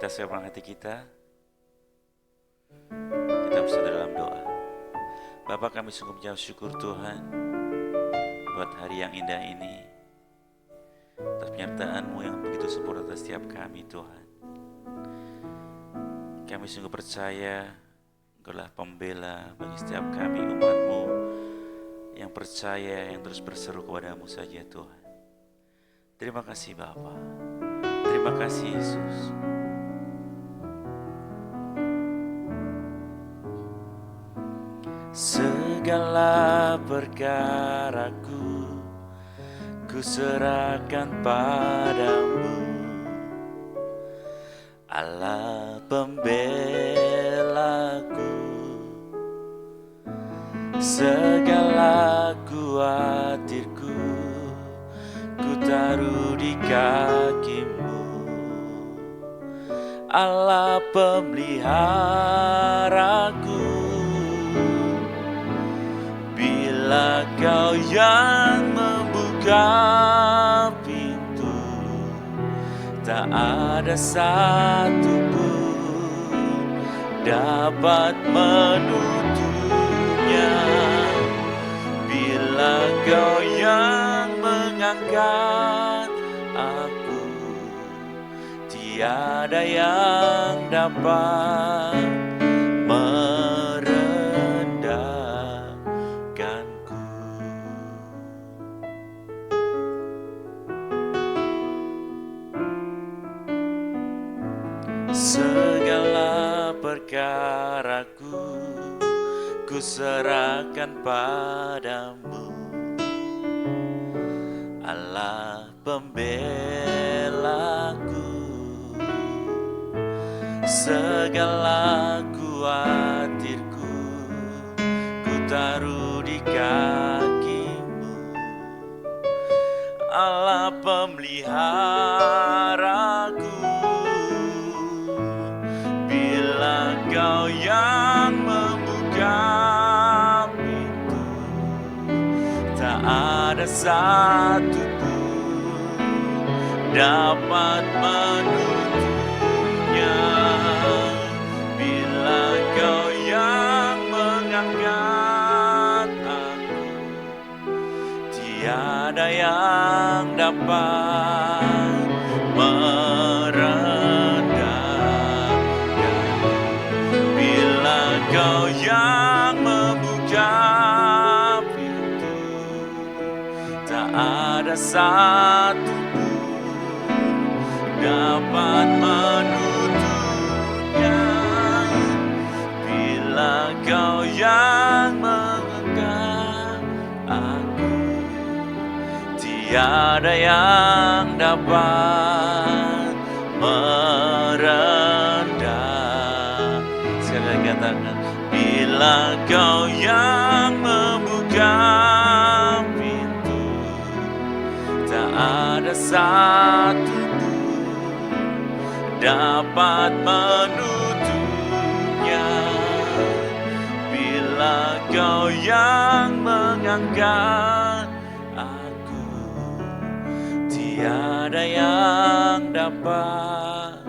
kita seorang hati kita bersatu dalam doa. Bapa, kami sungguh mengucap syukur Tuhan buat hari yang indah ini, atas penyertaan-Mu yang begitu sempurna atas setiap kami Tuhan. Kami sungguh percaya Engkau-lah pembela bagi setiap kami umat-Mu yang percaya, yang terus berseru kepada-Mu saja Tuhan. Terima kasih Bapa, terima kasih Yesus. Segala perkaraku ku serahkan padamu, Allah pembelaku. Segala kuatirku ku taruh di kaki-Mu, Allah pemeliharaku. Bila Kau yang membuka pintu, tak ada satu pun dapat menutupnya. Bila Kau yang mengangkat aku, tiada yang dapat segala perkaraku ku serahkan padamu, Allah pembelaku. Segala kuatirku ku taruh di kaki-Mu, Allah pemeliharaku. Kau yang membuka pintu, tak ada satu pun dapat menutupnya. Bila Kau yang mengangkat aku, tiada yang dapat Kau yang membuka pintu, tak ada satu pun dapat menutupnya. Bila Kau yang mengangkat aku, tiada yang dapat merendah. Sekali lagi katakan, bila Kau yang membuka pintu, tak ada satu pun dapat menutupnya. Bila Kau yang mengangkat aku, tiada yang dapat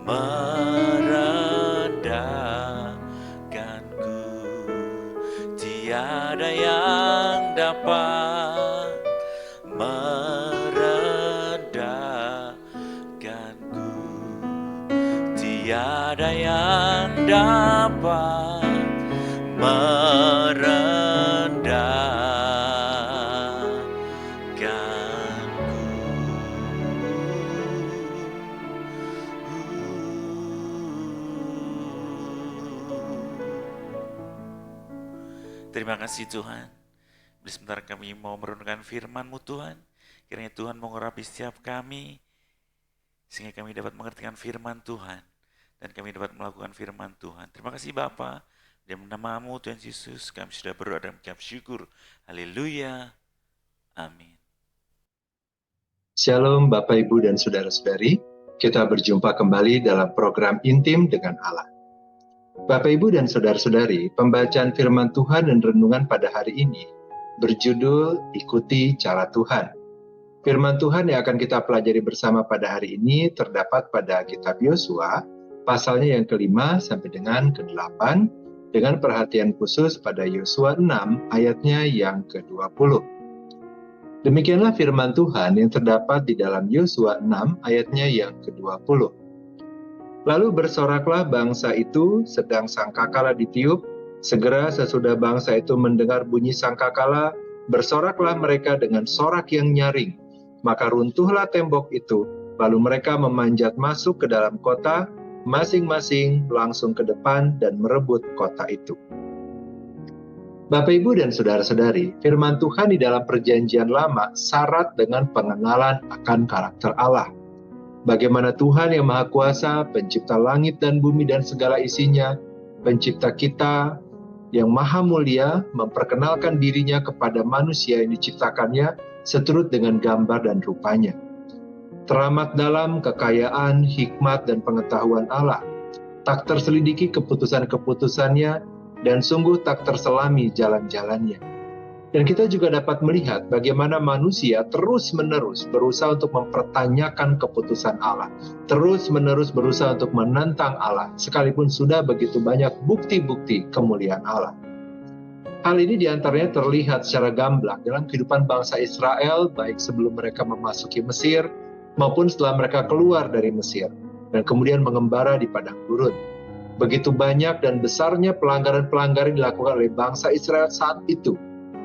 merendahkanku, tiada yang dapat merendahkanku, tiada yang dapat merendahkanku. Terima kasih Tuhan. Sebentar kami mau merenungkan firman-Mu Tuhan. Kiranya Tuhan mengurapi setiap kami, sehingga kami dapat mengertikan firman Tuhan, dan kami dapat melakukan firman Tuhan. Terima kasih Bapa. Dalam nama-Mu Tuhan Yesus, kami sudah berdoa dan mengucap syukur. Haleluya. Amin. Shalom Bapak Ibu dan Saudara-saudari. Kita berjumpa kembali dalam program Intim dengan Allah. Bapak Ibu dan Saudara-saudari, pembacaan firman Tuhan dan renungan pada hari ini berjudul Ikuti Cara Tuhan. Firman Tuhan yang akan kita pelajari bersama pada hari ini terdapat pada kitab Yosua, pasalnya yang ke-5 sampai dengan ke-8, dengan perhatian khusus pada Yosua 6 ayatnya yang ke-20. Demikianlah firman Tuhan yang terdapat di dalam Yosua 6 ayatnya yang ke-20. Lalu bersoraklah bangsa itu sedang sangkakala ditiup, segera sesudah bangsa itu mendengar bunyi sangkakala, bersoraklah mereka dengan sorak yang nyaring. Maka runtuhlah tembok itu, lalu mereka memanjat masuk ke dalam kota, masing-masing langsung ke depan dan merebut kota itu. Bapak, Ibu, dan saudara-saudari, firman Tuhan di dalam Perjanjian Lama syarat dengan pengenalan akan karakter Allah. Bagaimana Tuhan yang Maha Kuasa, pencipta langit dan bumi dan segala isinya, pencipta kita yang Maha Mulia, memperkenalkan dirinya kepada manusia yang diciptakannya seturut dengan gambar dan rupanya. Teramat dalam kekayaan, hikmat, dan pengetahuan Allah. Tak terselidiki keputusan-keputusannya, dan sungguh tak terselami jalan-jalannya. Dan kita juga dapat melihat bagaimana manusia terus-menerus berusaha untuk mempertanyakan keputusan Allah. Terus-menerus berusaha untuk menentang Allah, sekalipun sudah begitu banyak bukti-bukti kemuliaan Allah. Hal ini diantaranya terlihat secara gamblang dalam kehidupan bangsa Israel, baik sebelum mereka memasuki Mesir, maupun setelah mereka keluar dari Mesir, dan kemudian mengembara di padang gurun. Begitu banyak dan besarnya pelanggaran-pelanggaran dilakukan oleh bangsa Israel saat itu.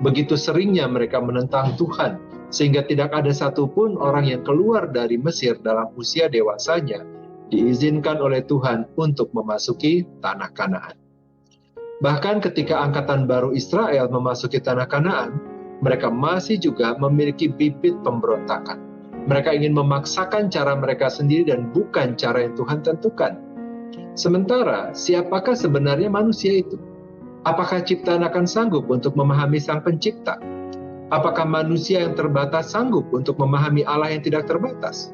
Begitu seringnya mereka menentang Tuhan, sehingga tidak ada satupun orang yang keluar dari Mesir dalam usia dewasanya diizinkan oleh Tuhan untuk memasuki tanah Kanaan. Bahkan ketika angkatan baru Israel memasuki tanah Kanaan, mereka masih juga memiliki bibit pemberontakan. Mereka ingin memaksakan cara mereka sendiri dan bukan cara yang Tuhan tentukan. Sementara, siapakah sebenarnya manusia itu? Apakah ciptaan akan sanggup untuk memahami Sang Pencipta? Apakah manusia yang terbatas sanggup untuk memahami Allah yang tidak terbatas?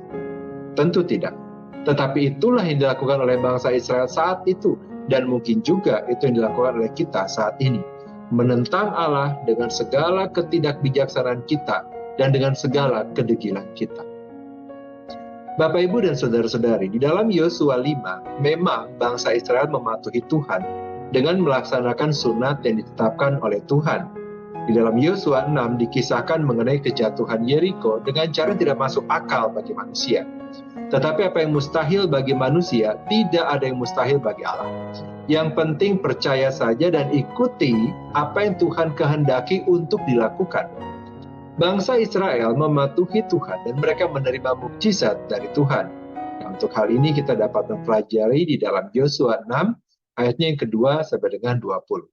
Tentu tidak. Tetapi itulah yang dilakukan oleh bangsa Israel saat itu, dan mungkin juga itu yang dilakukan oleh kita saat ini. Menentang Allah dengan segala ketidakbijaksanaan kita dan dengan segala kedegilan kita. Bapak, Ibu, dan saudara-saudari, di dalam Yosua 5, memang bangsa Israel mematuhi Tuhan dengan melaksanakan sunat yang ditetapkan oleh Tuhan. Di dalam Yosua 6 dikisahkan mengenai kejatuhan Yeriko dengan cara tidak masuk akal bagi manusia. Tetapi apa yang mustahil bagi manusia, tidak ada yang mustahil bagi Allah. Yang penting percaya saja dan ikuti apa yang Tuhan kehendaki untuk dilakukan. Bangsa Israel mematuhi Tuhan dan mereka menerima mukjizat dari Tuhan. Nah, untuk hal ini kita dapat mempelajari di dalam Yosua 6 ayatnya yang kedua sampai dengan 20.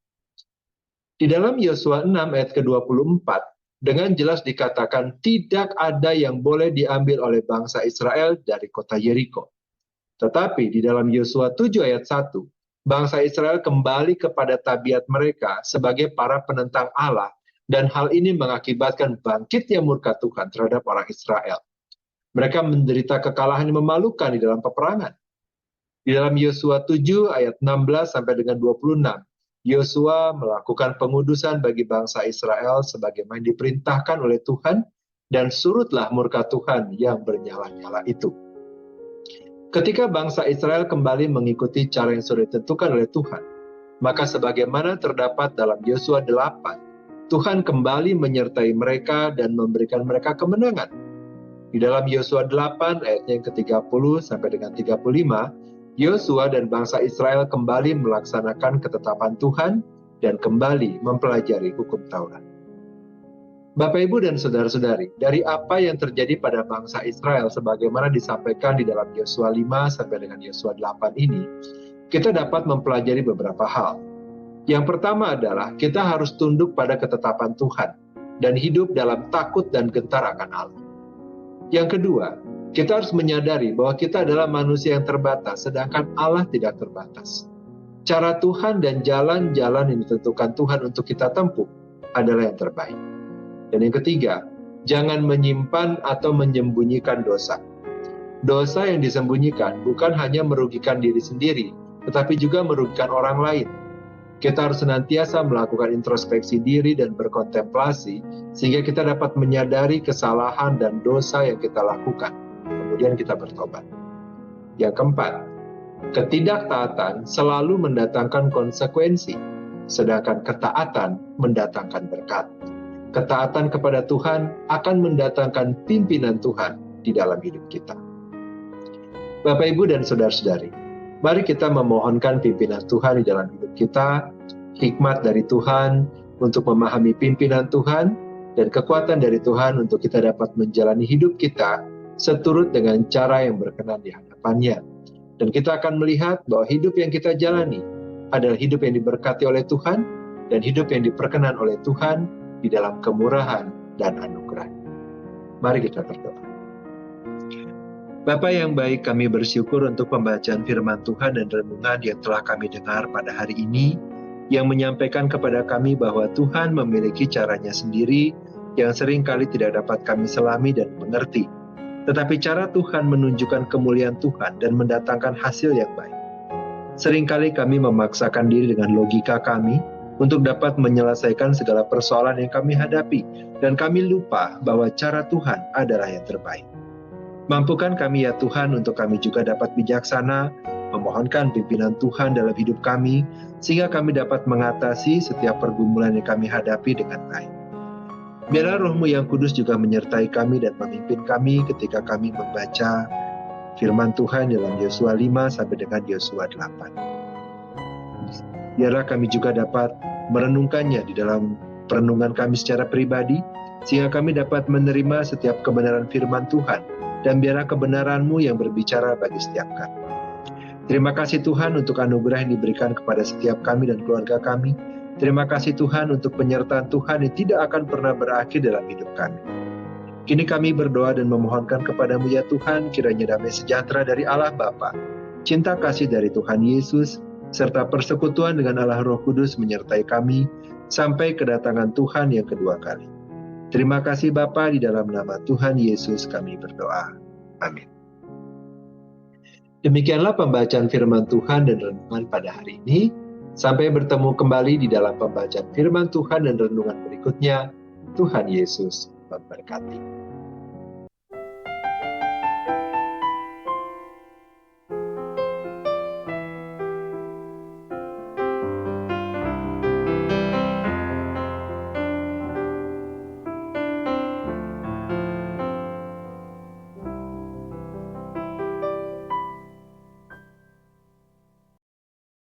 Di dalam Yosua 6 ayat ke-24 dengan jelas dikatakan tidak ada yang boleh diambil oleh bangsa Israel dari kota Yeriko. Tetapi di dalam Yosua 7 ayat 1, bangsa Israel kembali kepada tabiat mereka sebagai para penentang Allah, dan hal ini mengakibatkan bangkitnya murka Tuhan terhadap orang Israel. Mereka menderita kekalahan yang memalukan di dalam peperangan. Di dalam Yosua 7 ayat 16 sampai dengan 26, Yosua melakukan pengudusan bagi bangsa Israel sebagaimana diperintahkan oleh Tuhan, dan surutlah murka Tuhan yang bernyala-nyala itu. Ketika bangsa Israel kembali mengikuti cara yang sudah ditentukan oleh Tuhan, maka sebagaimana terdapat dalam Yosua 8, Tuhan kembali menyertai mereka dan memberikan mereka kemenangan. Di dalam Yosua 8 ayatnya yang ke-30 sampai dengan 35, Yosua dan bangsa Israel kembali melaksanakan ketetapan Tuhan dan kembali mempelajari hukum Taurat. Bapak, Ibu, dan saudara-saudari, dari apa yang terjadi pada bangsa Israel sebagaimana disampaikan di dalam Yosua 5 sampai dengan Yosua 8 ini, kita dapat mempelajari beberapa hal. Yang pertama adalah kita harus tunduk pada ketetapan Tuhan dan hidup dalam takut dan gentar akan Allah. Yang kedua, kita harus menyadari bahwa kita adalah manusia yang terbatas, sedangkan Allah tidak terbatas. Cara Tuhan dan jalan-jalan yang ditentukan Tuhan untuk kita tempuh adalah yang terbaik. Dan yang ketiga, jangan menyimpan atau menyembunyikan dosa. Dosa yang disembunyikan bukan hanya merugikan diri sendiri, tetapi juga merugikan orang lain. Kita harus senantiasa melakukan introspeksi diri dan berkontemplasi sehingga kita dapat menyadari kesalahan dan dosa yang kita lakukan. Kemudian kita bertobat. Yang keempat, ketidaktaatan selalu mendatangkan konsekuensi, sedangkan ketaatan mendatangkan berkat. Ketaatan kepada Tuhan akan mendatangkan pimpinan Tuhan di dalam hidup kita. Bapak, Ibu, dan saudara-saudari, mari kita memohonkan pimpinan Tuhan di dalam hidup kita, hikmat dari Tuhan untuk memahami pimpinan Tuhan, dan kekuatan dari Tuhan untuk kita dapat menjalani hidup kita seturut dengan cara yang berkenan di hadapannya. Dan kita akan melihat bahwa hidup yang kita jalani adalah hidup yang diberkati oleh Tuhan, dan hidup yang diperkenan oleh Tuhan di dalam kemurahan dan anugerah. Mari kita berdoa. Bapa yang baik, kami bersyukur untuk pembacaan firman Tuhan dan renungan yang telah kami dengar pada hari ini, yang menyampaikan kepada kami bahwa Tuhan memiliki caranya sendiri yang seringkali tidak dapat kami selami dan mengerti. Tetapi cara Tuhan menunjukkan kemuliaan Tuhan dan mendatangkan hasil yang baik. Seringkali kami memaksakan diri dengan logika kami untuk dapat menyelesaikan segala persoalan yang kami hadapi, dan kami lupa bahwa cara Tuhan adalah yang terbaik. Mampukan kami ya Tuhan untuk kami juga dapat bijaksana, memohonkan pimpinan Tuhan dalam hidup kami, sehingga kami dapat mengatasi setiap pergumulan yang kami hadapi dengan baik. Biarlah Roh-Mu yang kudus juga menyertai kami dan memimpin kami ketika kami membaca firman Tuhan dalam Yosua 5 sampai dengan Yosua 8. Biarlah kami juga dapat merenungkannya di dalam perenungan kami secara pribadi, sehingga kami dapat menerima setiap kebenaran firman Tuhan, dan biarlah kebenaran-Mu yang berbicara bagi setiap kami. Terima kasih Tuhan untuk anugerah yang diberikan kepada setiap kami dan keluarga kami. Terima kasih Tuhan untuk penyertaan Tuhan yang tidak akan pernah berakhir dalam hidup kami. Kini kami berdoa dan memohonkan kepada-Mu ya Tuhan, kiranya damai sejahtera dari Allah Bapa, cinta kasih dari Tuhan Yesus, serta persekutuan dengan Allah Roh Kudus menyertai kami sampai kedatangan Tuhan yang kedua kali. Terima kasih Bapa, di dalam nama Tuhan Yesus kami berdoa. Amin. Demikianlah pembacaan firman Tuhan dan renungan pada hari ini. Sampai bertemu kembali di dalam pembacaan firman Tuhan dan renungan berikutnya. Tuhan Yesus memberkati.